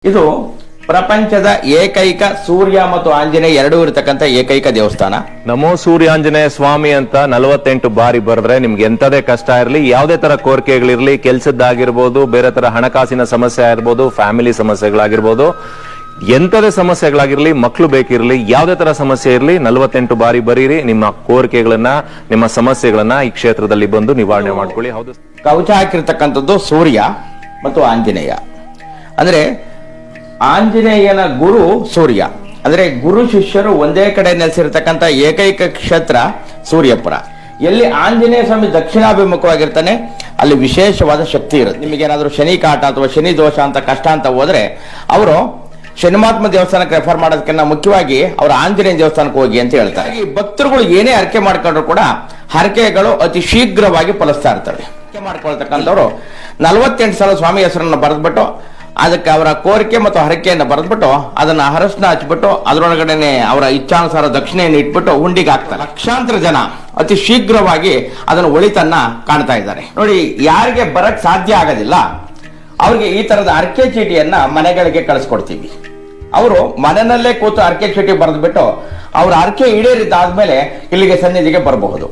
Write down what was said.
ಇದು ಪ್ರಪಂಚದ ಏಕೈಕ ಸೂರ್ಯ ಮತ್ತು ಆಂಜನೇಯ ಎರಡೂ ಇರತಕ್ಕಂತ ಏಕೈಕ ದೇವಸ್ಥಾನ. ನಮೋ ಸೂರ್ಯಾಂಜನೇಯ ಸ್ವಾಮಿ ಅಂತ 48 ಬಾರಿ ಬರೆದ್ರೆ ನಿಮ್ಗೆ ಎಂತದೇ ಕಷ್ಟ ಇರಲಿ, ಯಾವುದೇ ತರ ಕೋರಿಕೆಗಳಿರ್ಲಿ, ಕೆಲ್ಸದ್ದಾಗಿರ್ಬೋದು, ಬೇರೆ ತರ ಹಣಕಾಸಿನ ಸಮಸ್ಯೆ ಆಗಿರ್ಬೋದು, ಫ್ಯಾಮಿಲಿ ಸಮಸ್ಯೆಗಳಾಗಿರ್ಬೋದು, ಎಂತದೇ ಸಮಸ್ಯೆಗಳಾಗಿರ್ಲಿ, ಮಕ್ಕಳು ಬೇಕಿರ್ಲಿ, ಯಾವುದೇ ತರ ಸಮಸ್ಯೆ ಇರಲಿ, 48 ಬಾರಿ ಬರೀರಿ. ನಿಮ್ಮ ಕೋರಿಕೆಗಳನ್ನ, ನಿಮ್ಮ ಸಮಸ್ಯೆಗಳನ್ನ ಈ ಕ್ಷೇತ್ರದಲ್ಲಿ ಬಂದು ನಿವಾರಣೆ ಮಾಡ್ಕೊಳ್ಳಿ. ಹೌದು, ಕವಚ ಹಾಕಿರ್ತಕ್ಕಂಥದ್ದು ಸೂರ್ಯ ಮತ್ತು ಆಂಜನೇಯ. ಅಂದ್ರೆ ಆಂಜನೇಯನ ಗುರು ಸೂರ್ಯ, ಅಂದ್ರೆ ಗುರು ಶಿಷ್ಯರು ಒಂದೇ ಕಡೆ ನೆಲೆಸಿರ್ತಕ್ಕಂಥ ಏಕೈಕ ಕ್ಷೇತ್ರ ಸೂರ್ಯಪುರ. ಎಲ್ಲಿ ಆಂಜನೇಯ ಸ್ವಾಮಿ ದಕ್ಷಿಣಾಭಿಮುಖವಾಗಿರ್ತಾನೆ ಅಲ್ಲಿ ವಿಶೇಷವಾದ ಶಕ್ತಿ ಇರುತ್ತೆ. ನಿಮಗೇನಾದ್ರೂ ಶನಿ ಕಾಟ ಅಥವಾ ಶನಿ ದೋಷ ಅಂತ ಕಷ್ಟ ಅಂತ ಹೋದ್ರೆ ಅವರು ಶನಿಮಾತ್ಮ ದೇವಸ್ಥಾನಕ್ಕೆ ರೆಫರ್ ಮಾಡೋದಕ್ಕಿಂತ ಮುಖ್ಯವಾಗಿ ಅವರು ಆಂಜನೇಯ ದೇವಸ್ಥಾನಕ್ಕೆ ಹೋಗಿ ಅಂತ ಹೇಳ್ತಾರೆ. ಈ ಭಕ್ತರುಗಳು ಏನೇ ಹರಕೆ ಮಾಡ್ಕೊಂಡ್ರು ಕೂಡ ಹರಕೆಗಳು ಅತಿ ಶೀಘ್ರವಾಗಿ ಫಲಿಸ್ತಾ ಇರ್ತವೆ. ಹರಕೆ ಮಾಡ್ಕೊಳ್ತಕ್ಕಂಥವ್ರು 48 ಸಲ ಸ್ವಾಮಿ ಹೆಸರನ್ನು ಬರೆದ್ಬಿಟ್ಟು ಅದಕ್ಕೆ ಅವರ ಕೋರಿಕೆ ಮತ್ತು ಹರಕೆಯನ್ನು ಬರೆದ್ಬಿಟ್ಟು ಅದನ್ನ ಹರಸ್ನ ಹಚ್ಬಿಟ್ಟು ಅದರೊಳಗಡೆ ಅವರ ಇಚ್ಛಾನುಸಾರ ದಕ್ಷಿಣೆಯನ್ನು ಇಟ್ಬಿಟ್ಟು ಹುಂಡಿಗೆ ಹಾಕ್ತಾರೆ. ಲಕ್ಷಾಂತರ ಜನ ಅತಿ ಶೀಘ್ರವಾಗಿ ಅದನ್ನು ಒಳಿತನ್ನ ಕಾಣ್ತಾ ಇದ್ದಾರೆ. ನೋಡಿ, ಯಾರಿಗೆ ಬರಕ್ ಸಾಧ್ಯ ಆಗೋದಿಲ್ಲ ಅವ್ರಿಗೆ ಈ ತರದ ಅರ್ಕೆ ಚೀಟಿಯನ್ನ ಮನೆಗಳಿಗೆ ಕಳಿಸ್ಕೊಡ್ತೀವಿ. ಅವರು ಮನೆಯಲ್ಲೇ ಕೂತು ಅರ್ಕೆ ಚೀಟಿ ಬರೆದ್ಬಿಟ್ಟು ಅವ್ರ ಅರ್ಕೆ ಈಡೇರಿದ್ದಾದ್ಮೇಲೆ ಇಲ್ಲಿಗೆ ಸನ್ನಿಧಿಗೆ ಬರಬಹುದು.